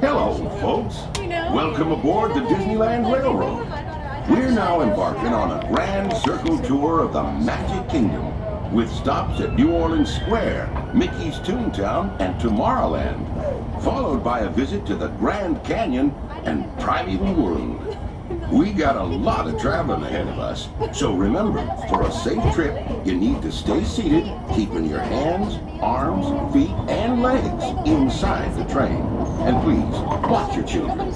Hello, folks. Welcome aboard the Disneyland Railroad. We're now embarking on a grand circle tour of the Magic Kingdom, with stops at New Orleans Square, Mickey's Toontown, and Tomorrowland, followed by a visit to the Grand Canyon and Primeval World. We got a lot of traveling ahead of us, so remember, for a safe trip, you need to stay seated, keeping your hands, arms, feet, and legs inside the train. And please, watch your children.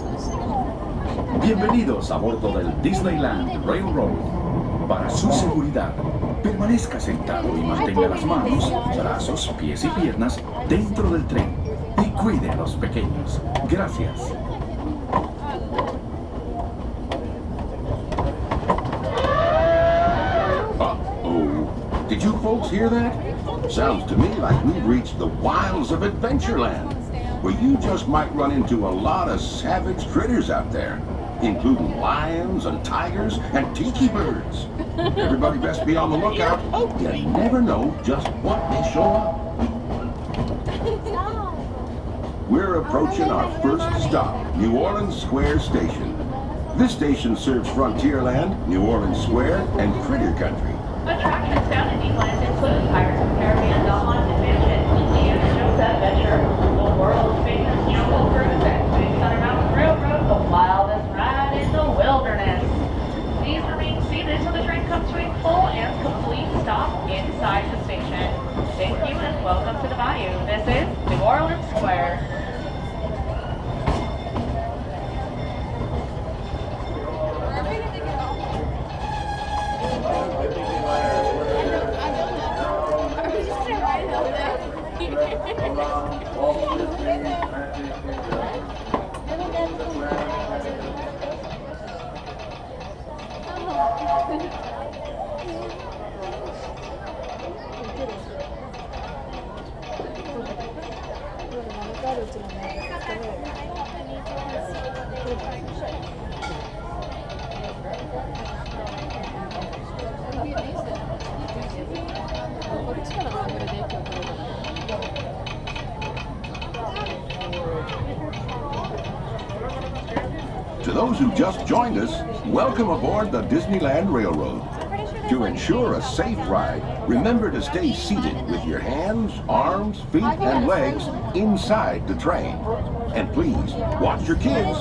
Bienvenidos a bordo del Disneyland Railroad. Para su seguridad, permanezca sentado y mantenga las manos, brazos, pies y piernas dentro del tren y cuide a los pequeños. Gracias. Uh-oh. Did you folks hear that? Sounds to me like we've reached the wilds of Adventureland, where you just might run into a lot of savage critters out there, including lions and tigers and tiki birds. Everybody best be on the lookout. You never know just what may show up. We're approaching our first stop, New Orleans Square Station. This station serves Frontierland, New Orleans Square, and Critter Country. Attractions found in Disneyland include Pirates of the Caribbean, the Haunted Mansion, Indiana Jones Adventure, the world's famous Jungle Cruise, and Big Thunder Mountain Railroad, the wildest ride in the wilderness. Please remain seated till the train comes to a full and complete stop inside the station. Thank you and welcome to the Bayou. This is New Orleans Square. To those who just joined us, welcome aboard the Disneyland Railroad. To ensure a safe ride, remember to stay seated with your hands, arms, feet, and legs inside the train. And please, watch your kids.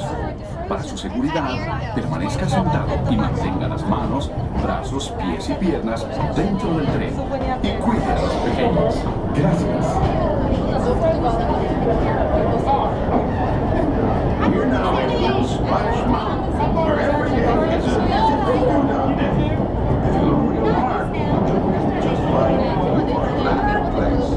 Para su seguridad, permanezca sentado y mantenga las manos, brazos, pies y piernas dentro del tren y cuide a los pequeños. Gracias. We're now at Little Splash Mountain, where every day is a different down there. If you look real hard, you'll just find you are in a good place.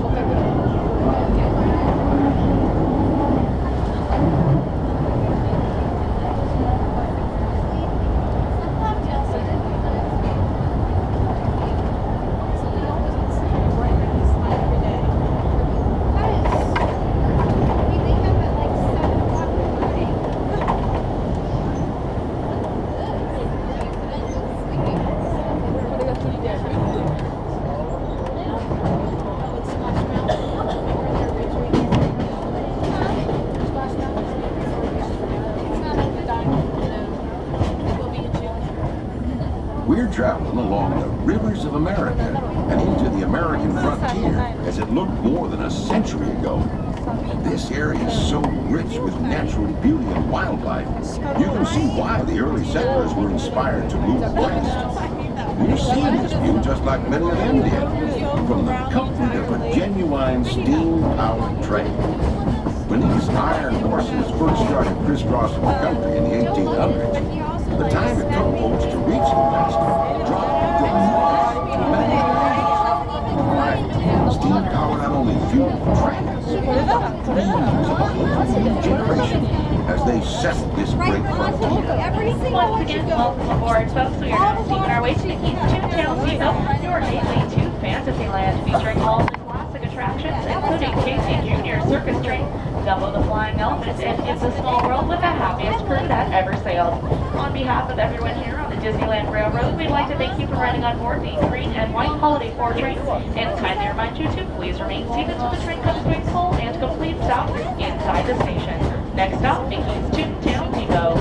We're traveling along the rivers of America and into the American frontier as it looked more than a century ago. This area is so rich with natural beauty and wildlife. You can see why the early settlers were inspired to move west. We're seeing this view just like many of them did, from the comfort of a genuine steam-powered train. When these iron horses first started crisscrossing the country in the 1800s, the time it took folks to reach the west dropped from months to many days. Steam powered not only fueled trains, but dreams of a whole new generation as they settled this great frontier. Once again, welcome aboard, folks. We are now steaming our way to the East Toontown Seatbelt, your gateway to Fantasyland, featuring all the classic attractions, including Casey Jr. Circus Train, Dumbo the Flying Elephant, and It's a Small World with the happiest crew that ever sailed. On behalf of everyone here on the Disneyland Railroad, we'd like to thank you for riding on board the green and white holiday 4 train and kindly remind you to please remain seated till the train comes to a full and complete stop inside the station. Next stop, Mickey's Toontown Depot.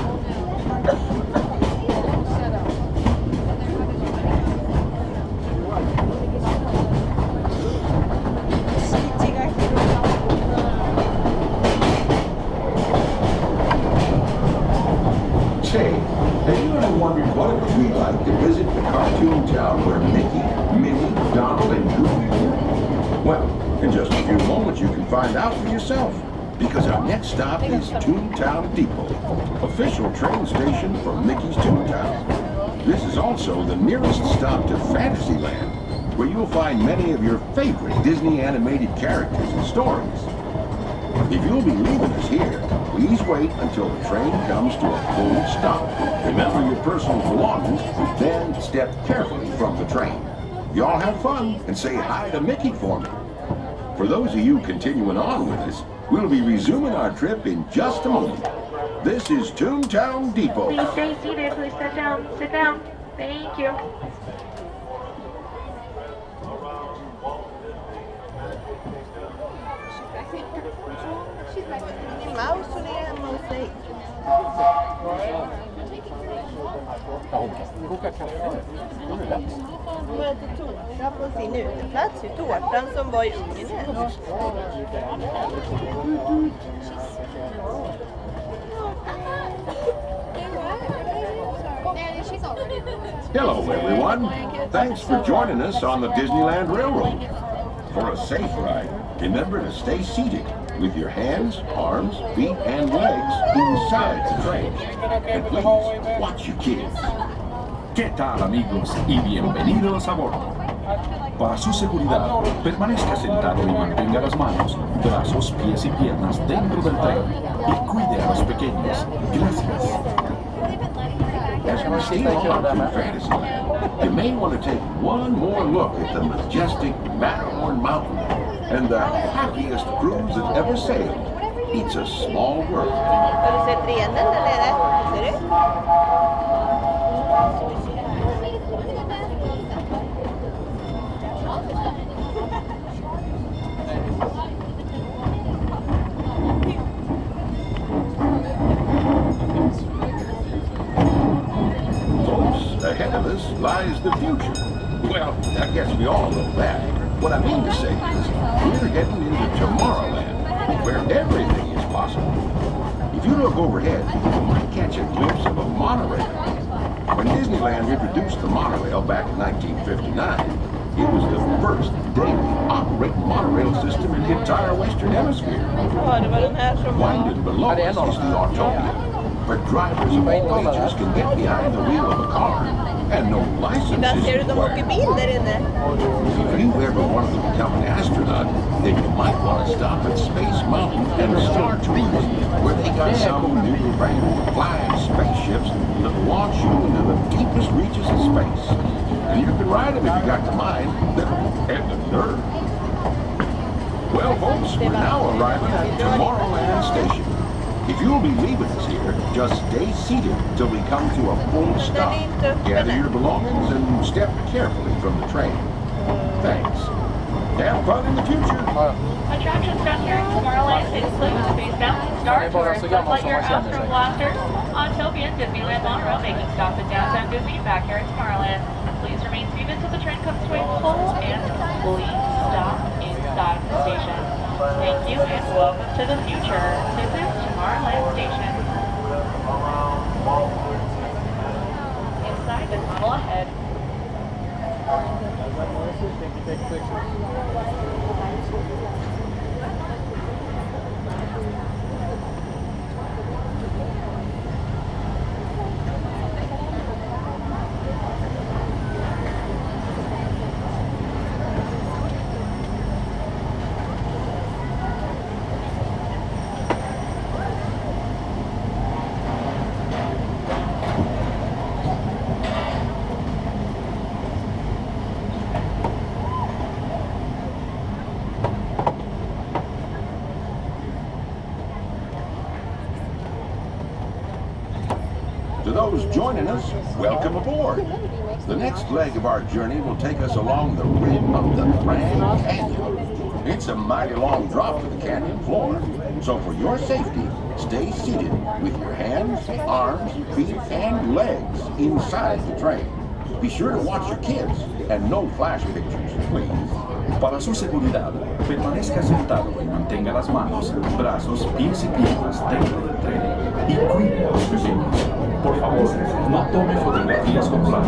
Say, have you ever wondered what it would be like to visit the cartoon town where Mickey, Minnie, Donald, and Goofy live? Well, in just a few moments you can find out for yourself. Because our next stop is Toontown Depot, official train station for Mickey's Toontown. This is also the nearest stop to Fantasyland, where you'll find many of your favorite Disney animated characters and stories. If you'll be leaving us here, please wait until the train comes to a full stop. Remember your personal belongings, then step carefully from the train. Y'all have fun and say hi to Mickey for me. For those of you continuing on with us, we'll be resuming our trip in just a moment. This is Toontown Depot. Please stay seated. Please sit down. Sit down. Thank you. Mouse och det är hemma hos dig. Koka kaffe. Det är lätt. De äter tårta på sin uteplats. Det är tårtan som var i ugnen. Hello, everyone. Thanks for joining us on the Disneyland Railroad. For a safe ride, remember to stay seated with your hands, arms, feet, and legs inside the train. And please, watch your kids. ¿Qué tal, amigos? Y bienvenidos a bordo. Para su seguridad, permanezca sentado y mantenga las manos, brazos, pies y piernas dentro del tren y cuide a los pequeños. Gracias. As we steam on to Fantasyland, you may want to take one more look at the majestic Matterhorn mountain and the happiest cruise that ever sailed. It's a small world. Har du sett renen där nere? Ser du? Ahead of us lies the future. Well, I guess we all know that. What I mean to say is, we're heading into Tomorrowland, where everything is possible. If you look overhead, you might catch a glimpse of a monorail. When Disneyland introduced the monorail back in 1959, it was the first daily operating monorail system in the entire Western Hemisphere. Ja, det var de här som var... Winding below us is the Autopia, where drivers of all ages can get behind the wheel of a car, and no license Ibland is ser du de åker required. bil där inne. If you ever wanted to become an astronaut, then you might want to stop at Space Mountain and Star Tourism, where they got some new brand flying spaceships that launch you into the deepest reaches of space. And you can ride them if you got the mind and the nerve. Well, folks, we're now arriving at Tomorrowland Station. If you'll be leaving us here, just stay seated till we come to a full stop. Gather your belongings and step carefully from the train. Thanks. Have fun in the future. Attractions down here at Tomorrowland include Space Mountain, Star Tours, Just Like Your Astro Blaster, Autopia, Disneyland Monorail, making stops at Downtown Disney back here at Tomorrowland. Please remain seated until the train comes to a full and complete stop inside the station. Thank you and welcome to the future. This is Tomorrowland Station. Inside the tunnel ahead. those joining us, welcome aboard. The next leg of our journey will take us along the rim of the Grand Canyon. It's a mighty long drop to the canyon floor, so for your safety, stay seated with your hands, arms, feet, and legs inside the train. Be sure to watch your kids and no flash pictures, please. Para su seguridad, permanezca sentado y mantenga las manos, brazos, pies y piernas dentro del tren. Y cuide a los pequeños. Por favor, no tome fotografías con flash.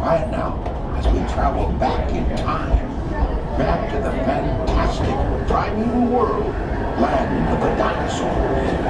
Quiet now as we travel back in time, back to the fantastic primeval world, land of the dinosaurs.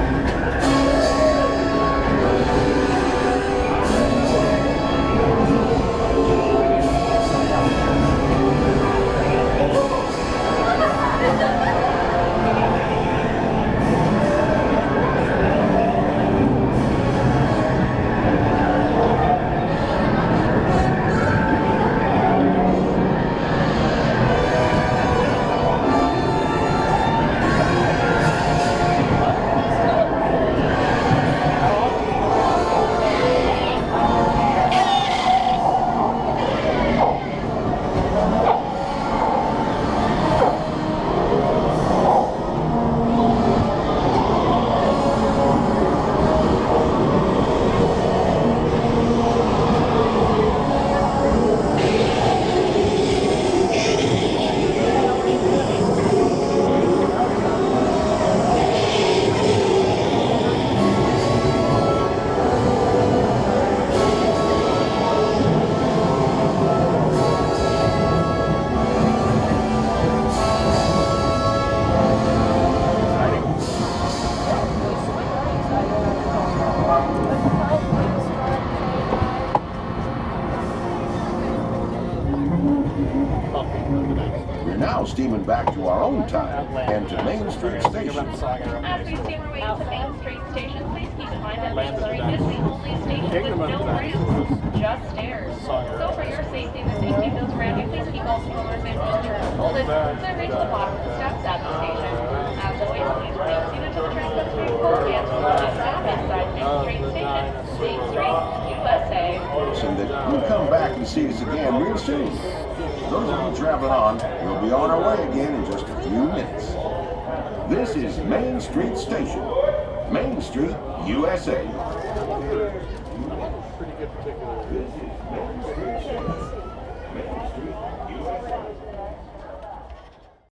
We're now steaming back to our own time and to Main Street Station. As we steam our way to Main Street Station, please keep in mind that Main Street is the only station with no ramps, just stairs. So for your safety and the safety of those around you, please keep all strollers and wheelchairs folded so they reach the bottom of the steps at the station. As always, please remain seated until the train comes to a full and will not stop inside Main Street Station, Main Street, USA. So that you'll come back and see us again real soon. Those of you traveling on, we'll be on our way again in just a few minutes. This is Main Street Station, Main Street, USA. This is Main Street.